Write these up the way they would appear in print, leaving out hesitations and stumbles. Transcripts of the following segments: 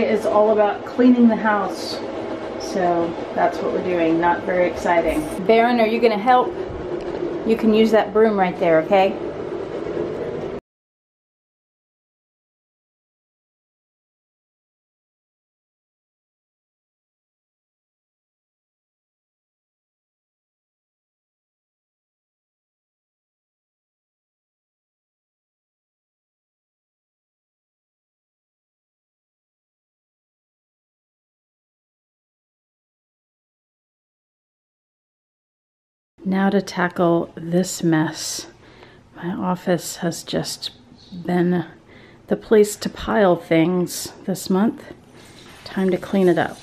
today is all about cleaning the house. So that's what we're doing. Not very exciting. Baron, are you gonna help? You can use that broom right there, okay? Now to tackle this mess. My office has just been the place to pile things this month. Time to clean it up.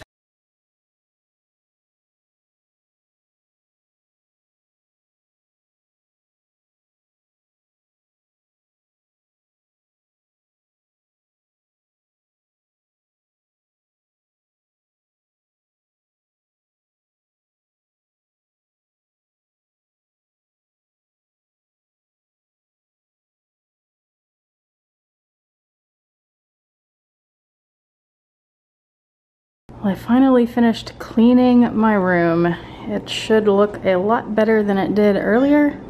Well, I finally finished cleaning my room. It should look a lot better than it did earlier.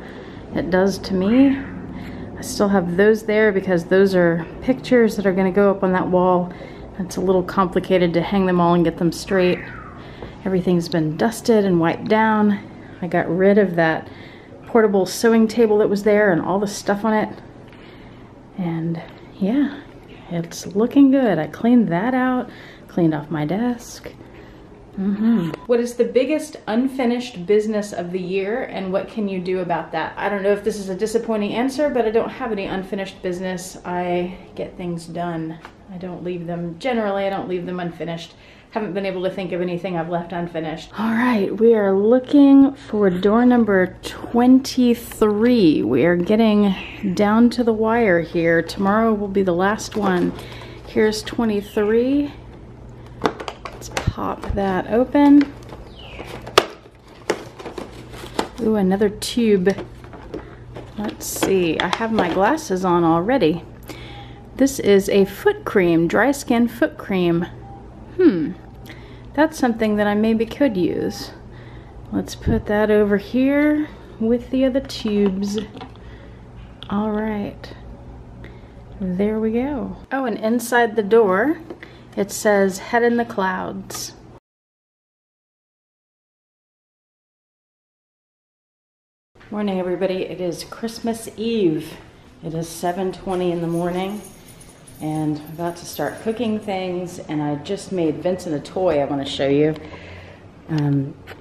It does to me. I still have those there because those are pictures that are going to go up on that wall. It's a little complicated to hang them all and get them straight. Everything's been dusted and wiped down. I got rid of that portable sewing table that was there and all the stuff on it. And yeah, it's looking good. I cleaned that out. Cleaned off my desk. What is the biggest unfinished business of the year, and what can you do about that? I don't know if this is a disappointing answer, but I don't have any unfinished business. I get things done. I don't leave them, generally I don't leave them unfinished. Haven't been able to think of anything I've left unfinished. All right, we are looking for door number 23. We are getting down to the wire here. Tomorrow will be the last one. Here's 23. Let's pop that open. Ooh, another tube. Let's see, I have my glasses on already. This is a foot cream, dry skin foot cream. That's something that I maybe could use. Let's put that over here with the other tubes. All right, there we go. Oh, and inside the door, it says head in the clouds. Morning everybody, it is Christmas Eve. It is 7:20 in the morning and I'm about to start cooking things, and I just made Vincent a toy I want to show you.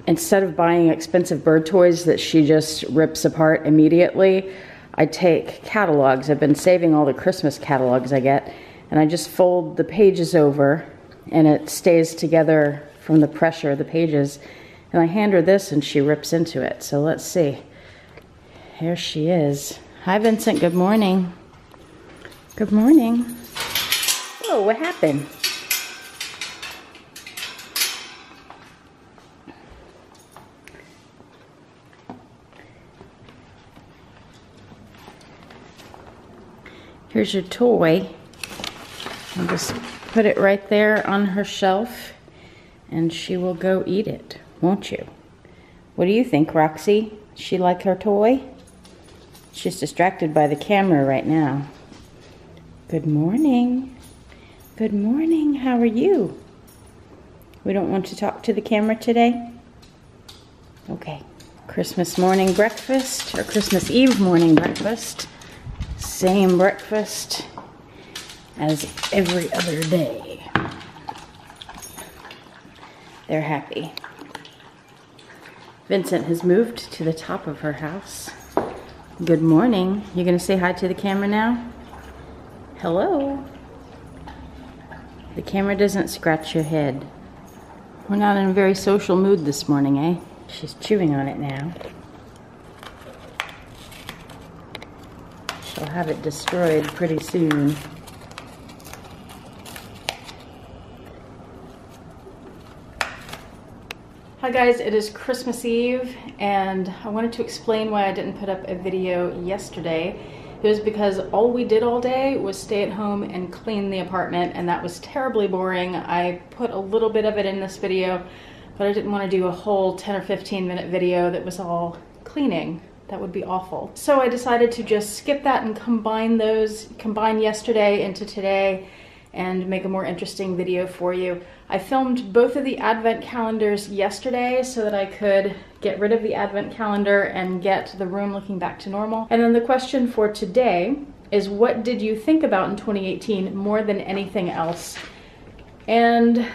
Instead of buying expensive bird toys that she just rips apart immediately, I take catalogs. I've been saving all the Christmas catalogs I get, and I just fold the pages over and it stays together from the pressure of the pages. And I hand her this and she rips into it. So let's see. Here she is. Hi Vincent, good morning. Good morning. Oh, what happened? Here's your toy. I'll just put it right there on her shelf and she will go eat it, won't you? What do you think, Roxy? She like her toy? She's distracted by the camera right now. Good morning. Good morning, how are you? We don't want to talk to the camera today? Okay. Christmas morning breakfast, or Christmas Eve morning breakfast. Same breakfast as every other day. They're happy. Vincent has moved to the top of her house. Good morning. You gonna say hi to the camera now? Hello. The camera doesn't scratch your head. We're not in a very social mood this morning, eh? She's chewing on it now. She'll have it destroyed pretty soon. Hi guys, it is Christmas Eve and I wanted to explain why I didn't put up a video yesterday. it was because all we did all day was stay at home and clean the apartment, and that was terribly boring. I put a little bit of it in this video, but I didn't want to do a whole 10 or 15 minute video that was all cleaning. That would be awful. So I decided to just skip that and combine yesterday into today and make a more interesting video for you. I filmed both of the advent calendars yesterday so that I could get rid of the advent calendar and get the room looking back to normal. And then the question for today is, what did you think about in 2018 more than anything else? And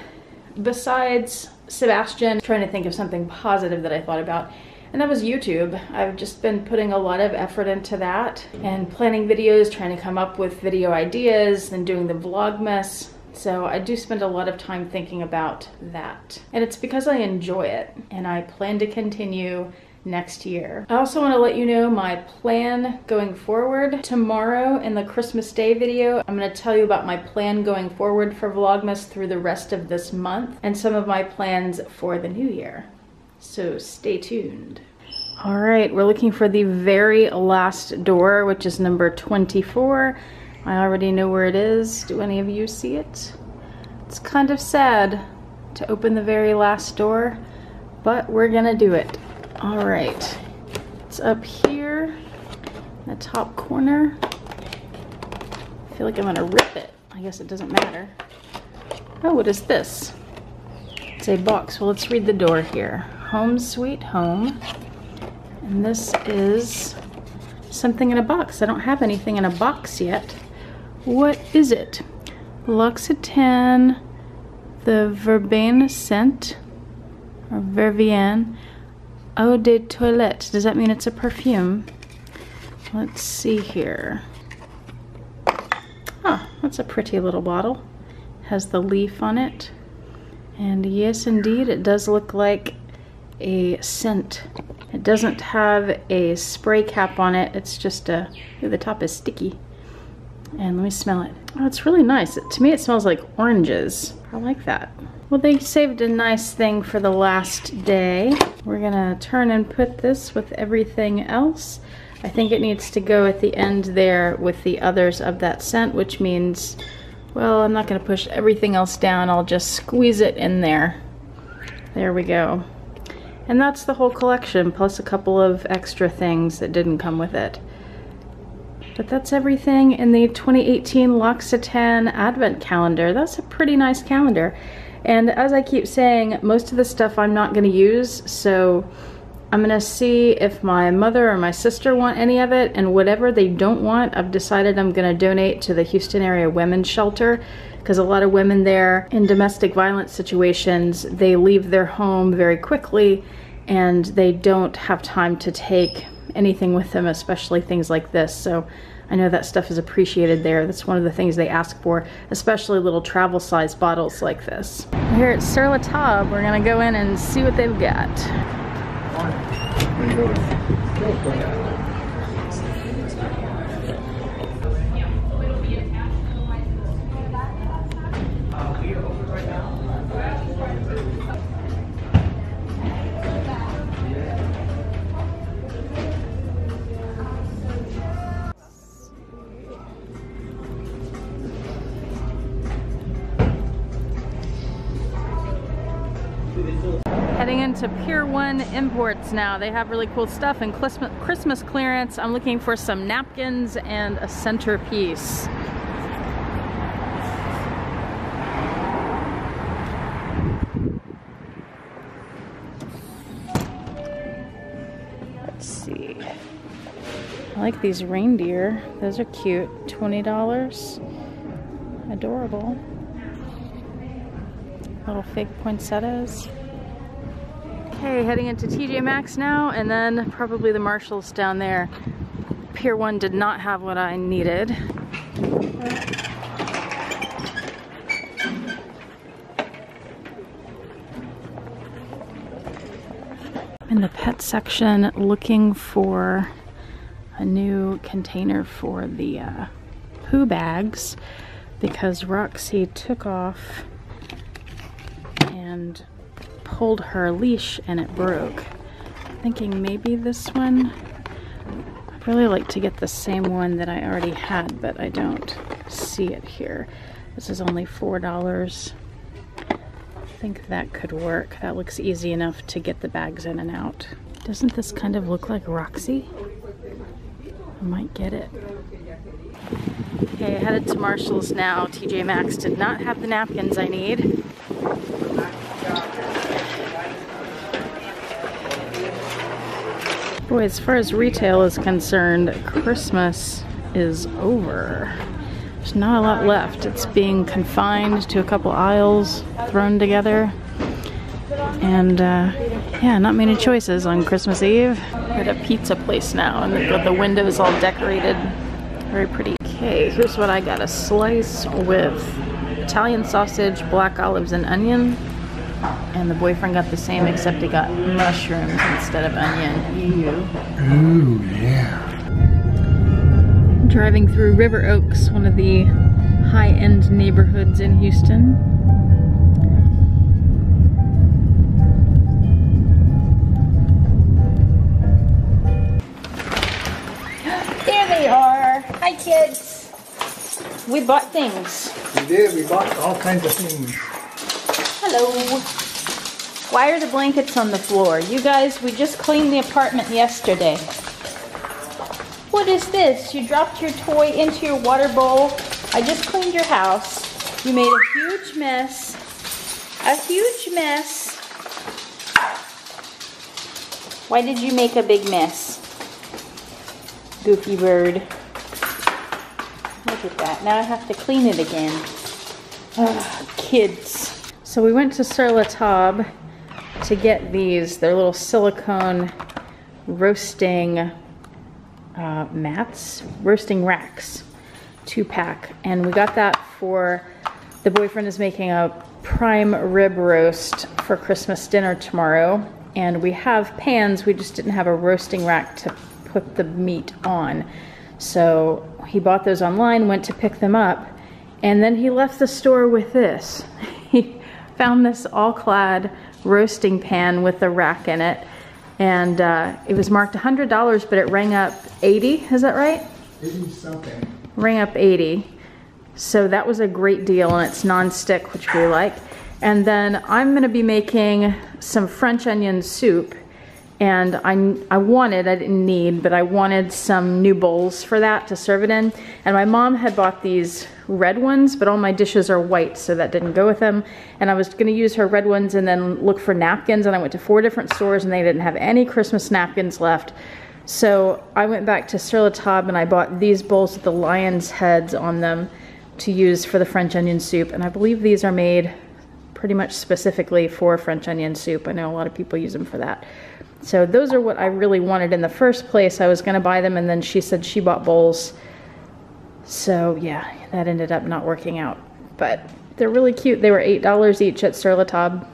besides Sebastian, trying to think of something positive that I thought about, and that was YouTube. I've just been putting a lot of effort into that and planning videos, trying to come up with video ideas and doing the VLOGMAS. So I do spend a lot of time thinking about that. And it's because I enjoy it and I plan to continue next year. I also want to let you know my plan going forward. Tomorrow in the Christmas Day video, I'm going to tell you about my plan going forward for VLOGMAS through the rest of this month and some of my plans for the new year. So stay tuned. All right, we're looking for the very last door, which is number 24. I already know where it is. Do any of you see it? It's kind of sad to open the very last door, but we're gonna do it. All right, it's up here in the top corner. I feel like I'm gonna rip it. I guess it doesn't matter. Oh, what is this? It's a box. Well, let's read the door here. Home Sweet Home. And this is something in a box. I don't have anything in a box yet. What is it? Luxe DH, the Verbena scent, or Vervienne, Eau de Toilette. Does that mean it's a perfume? Let's see here. Oh, that's a pretty little bottle. Has the leaf on it. And yes, indeed, it does look like a scent. It doesn't have a spray cap on it. It's just a, ooh, the top is sticky. And let me smell it. Oh, it's really nice. To me, it smells like oranges. I like that. Well, they saved a nice thing for the last day. We're gonna turn and put this with everything else. I think it needs to go at the end there with the others of that scent, which means, well, I'm not gonna push everything else down. I'll just squeeze it in there. There we go. And that's the whole collection, plus a couple of extra things that didn't come with it. But that's everything in the 2018 Luxe DH Advent Calendar. That's a pretty nice calendar. And as I keep saying, most of the stuff I'm not gonna use, so I'm gonna see if my mother or my sister want any of it, and whatever they don't want, I've decided I'm gonna donate to the Houston area women's shelter, because a lot of women there in domestic violence situations, they leave their home very quickly and they don't have time to take anything with them, especially things like this. So I know that stuff is appreciated there. That's one of the things they ask for, especially little travel size bottles like this. Here at Sur La Table, we're gonna go in and see what they've got. Heading into Pier 1 Imports now. They have really cool stuff and Christmas clearance. I'm looking for some napkins and a centerpiece. Let's see. I like these reindeer. Those are cute. $20. Adorable. Little fake poinsettias. Okay, heading into TJ Maxx now, and then probably the Marshalls down there. Pier 1 did not have what I needed. I'm in the pet section looking for a new container for the poo bags because Roxy took off and pulled her leash and it broke. Thinking maybe this one. Really like to get the same one that I already had, but I don't see it here. This is only $4. I think that could work. That looks easy enough to get the bags in and out. Doesn't this kind of look like Roxy? I might get it. Okay, headed to Marshall's now. TJ Maxx did not have the napkins I need. Boy, as far as retail is concerned, Christmas is over. There's not a lot left. It's being confined to a couple aisles thrown together. And yeah, not many choices on Christmas Eve. We're at a pizza place now, and they've got the windows all decorated. Very pretty. Okay, here's what I got. A slice with Italian sausage, black olives, and onion. And the boyfriend got the same, except he got mushrooms instead of onion. Ew. Ooh, yeah. Driving through River Oaks, one of the high-end neighborhoods in Houston. There they are. Hi, kids. We bought things. We did. We bought all kinds of things. Hello. Why are the blankets on the floor? You guys, we just cleaned the apartment yesterday. What is this? You dropped your toy into your water bowl. I just cleaned your house. You made a huge mess. A huge mess. Why did you make a big mess? Goofy bird. Look at that. Now I have to clean it again. Ugh, kids. So we went to Sur La Table to get these. They're little silicone roasting mats, roasting racks, 2-pack. And we got that for, the boyfriend is making a prime rib roast for Christmas dinner tomorrow. And we have pans, we just didn't have a roasting rack to put the meat on. So he bought those online, went to pick them up, and then he left the store with this. He found this all-clad roasting pan with a rack in it, and it was marked $100, but it rang up 80. Is that right? 80 something. Rang up 80. So that was a great deal, and it's non-stick, which we like. And then I'm going to be making some French onion soup, and I didn't need, but I wanted some new bowls for that to serve it in. And my mom had bought these red ones, but all my dishes are white, so that didn't go with them. And I was gonna use her red ones and then look for napkins, and I went to 4 different stores and they didn't have any Christmas napkins left. So I went back to Sur La Table and I bought these bowls with the lion's heads on them to use for the French onion soup. And I believe these are made pretty much specifically for French onion soup. I know a lot of people use them for that. So those are what I really wanted in the first place. I was gonna buy them, and then she said she bought bowls. So yeah, that ended up not working out. But they're really cute. They were $8 each at Sur La Table.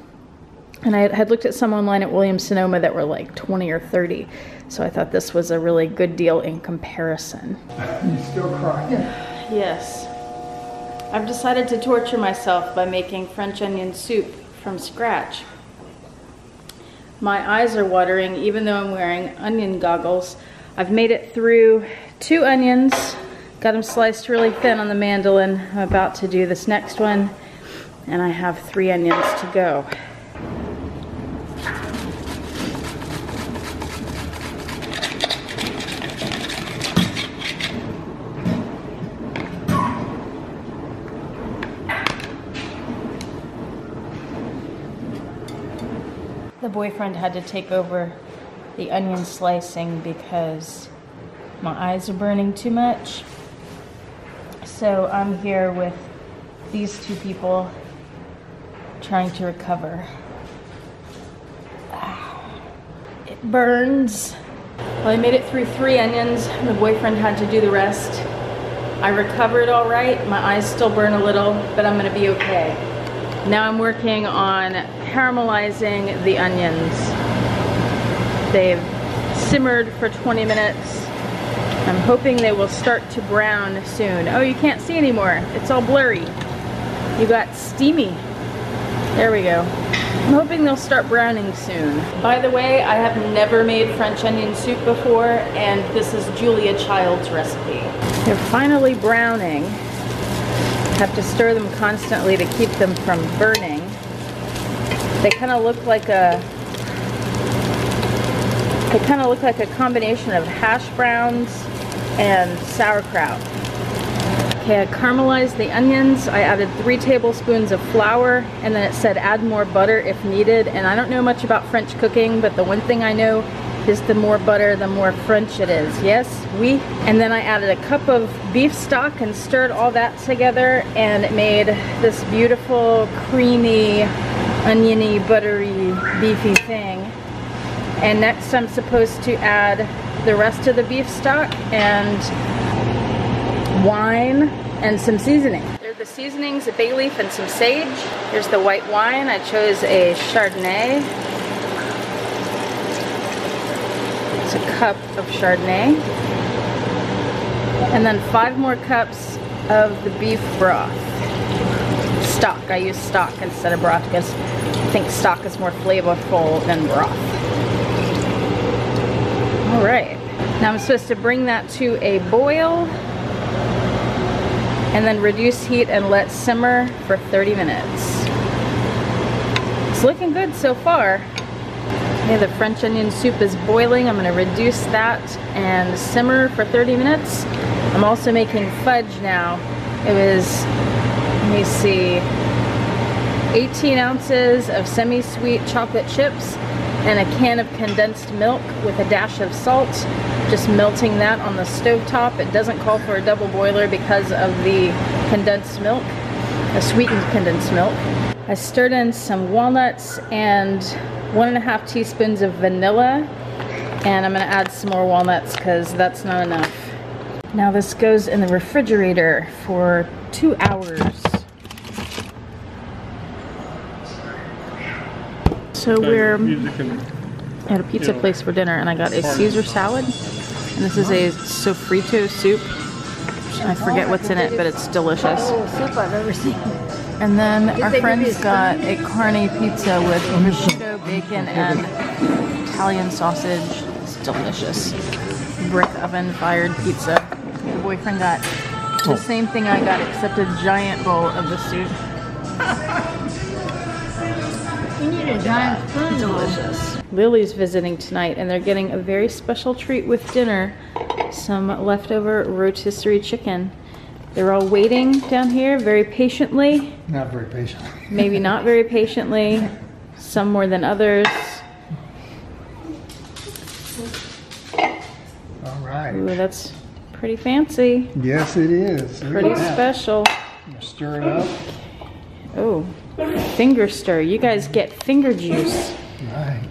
And I had looked at some online at Williams-Sonoma that were like 20 or 30. So I thought this was a really good deal in comparison. You still crying? Yes. I've decided to torture myself by making French onion soup from scratch. My eyes are watering even though I'm wearing onion goggles. I've made it through 2 onions, got them sliced really thin on the mandolin. I'm about to do this next one, and I have 3 onions to go. The boyfriend had to take over the onion slicing because my eyes are burning too much. So I'm here with these 2 people trying to recover. It burns. Well, I made it through 3 onions. The boyfriend had to do the rest. I recovered all right. My eyes still burn a little, but I'm gonna be okay. Now I'm working on caramelizing the onions. They've simmered for 20 minutes. I'm hoping they will start to brown soon. Oh, you can't see anymore. It's all blurry. You got steamy. There we go. I'm hoping they'll start browning soon. By the way, I have never made French onion soup before, and this is Julia Child's recipe. They're finally browning. Have to stir them constantly to keep them from burning. They kind of look like a combination of hash browns and sauerkraut. Okay, I caramelized the onions. I added 3 tablespoons of flour, and then it said add more butter if needed. And I don't know much about French cooking, but the one thing I know is the more butter, the more French it is. Yes, oui. And then I added a cup of beef stock and stirred all that together, and it made this beautiful, creamy, oniony, buttery, beefy thing. And next I'm supposed to add the rest of the beef stock and wine and some seasoning. There are the seasonings, a bay leaf and some sage. Here's the white wine. I chose a Chardonnay. It's a cup of Chardonnay. And then 5 more cups of the beef broth. Stock. I use stock instead of broth because I think stock is more flavorful than broth. Alright. Now I'm supposed to bring that to a boil and then reduce heat and let simmer for 30 minutes. It's looking good so far. Okay, the French onion soup is boiling. I'm gonna reduce that and simmer for 30 minutes. I'm also making fudge now. It was, let me see, 18 ounces of semi-sweet chocolate chips and a can of condensed milk with a dash of salt. Just melting that on the stovetop. It doesn't call for a double boiler because of the condensed milk, a sweetened condensed milk. I stirred in some walnuts and 1.5 teaspoons of vanilla, and I'm gonna add some more walnuts because that's not enough. Now this goes in the refrigerator for 2 hours. So we're at a pizza place for dinner, and I got a Caesar salad, and this is a sofrito soup. I forget what's in it, but it's delicious. Oh, soup I've ever seen. And then our friends got a carne pizza with prosciutto, bacon, and Italian sausage. It's delicious. Brick oven fired pizza. The boyfriend got the same thing I got, except a giant bowl of the soup. You need a giant spoon. Delicious. Lily's visiting tonight, and they're getting a very special treat with dinner. Some leftover rotisserie chicken. They're all waiting down here very patiently. Not very patiently. Maybe not very patiently. Some more than others. All right. Ooh, that's pretty fancy. Yes, it is. Pretty special. Stir it up. Oh, finger stir. You guys get finger juice. Right.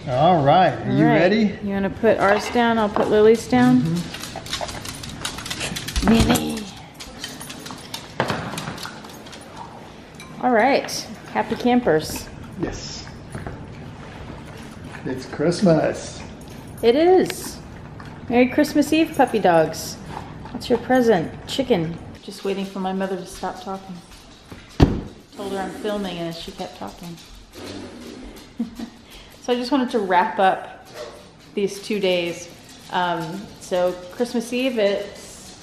All right. Are you ready? You want to put ours down? I'll put Lily's down. Minnie. All right. Happy campers. Yes. It's Christmas. It is. Merry Christmas Eve, puppy dogs. What's your present? Chicken. Just waiting for my mother to stop talking. Told her I'm filming, and she kept talking. So I just wanted to wrap up these 2 days. So Christmas Eve, it's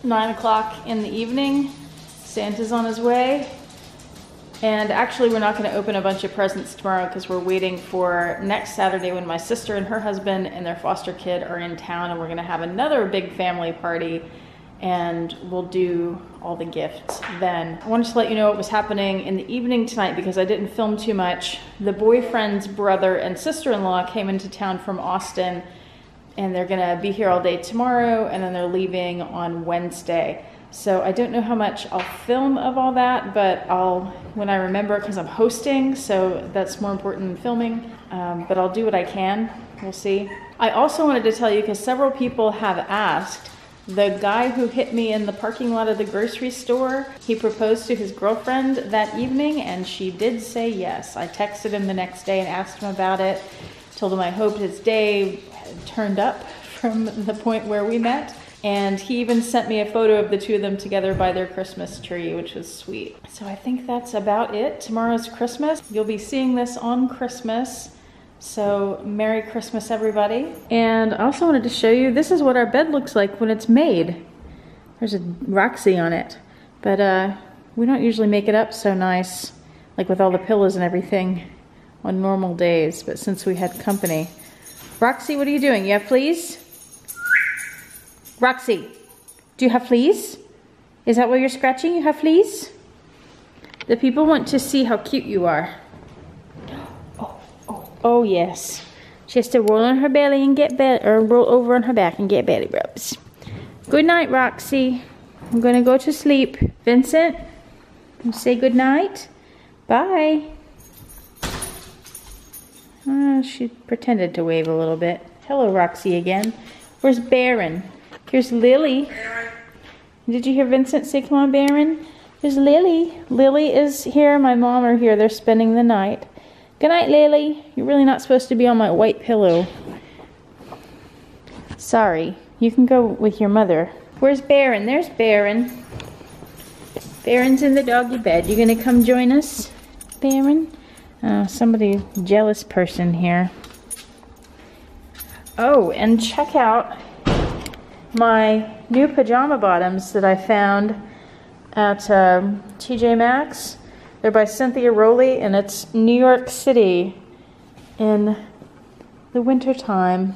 9 o'clock in the evening. Santa's on his way. And actually we're not gonna open a bunch of presents tomorrow because we're waiting for next Saturday when my sister and her husband and their foster kid are in town, and we're gonna have another big family party, and we'll do all the gifts then. I wanted to let you know what was happening in the evening tonight because I didn't film too much. The boyfriend's brother and sister-in-law came into town from Austin, and they're gonna be here all day tomorrow, and then they're leaving on Wednesday. So I don't know how much I'll film of all that, but I'll, when I remember, because I'm hosting, so that's more important than filming, but I'll do what I can. We'll see. I also wanted to tell you, because several people have asked, the guy who hit me in the parking lot of the grocery store, he proposed to his girlfriend that evening, and she did say yes. I texted him the next day and asked him about it, told him I hoped his day had turned up from the point where we met, And he even sent me a photo of the two of them together by their Christmas tree, which was sweet. So I think that's about it. Tomorrow's Christmas. You'll be seeing this on Christmas. So Merry Christmas, everybody. And I also wanted to show you, this is what our bed looks like when it's made. There's a Roxy on it. But we don't usually make it up so nice, like with all the pillows and everything on normal days. But since we had company. Roxy, what are you doing? You have fleas? Roxy, do you have fleas? Is that why you're scratching? You have fleas? The people want to see how cute you are. Oh yes. She has to roll on her belly and get or roll over on her back and get belly rubs. Good night, Roxy. I'm gonna go to sleep. Vincent, say good night. Bye. She pretended to wave a little bit. Hello, Roxy again. Where's Baron? Here's Lily. Did you hear Vincent say, come on, Baron? There's Lily. Lily is here. My mom are here. They're spending the night. Good night, Lily. You're really not supposed to be on my white pillow. Sorry. You can go with your mother. Where's Baron? There's Baron. Baron's in the doggy bed. You gonna come join us, Baron? Somebody jealous person here. Oh, and check out my new pajama bottoms that I found at TJ Maxx. They're by Cynthia Rowley, and it's New York City in the winter time.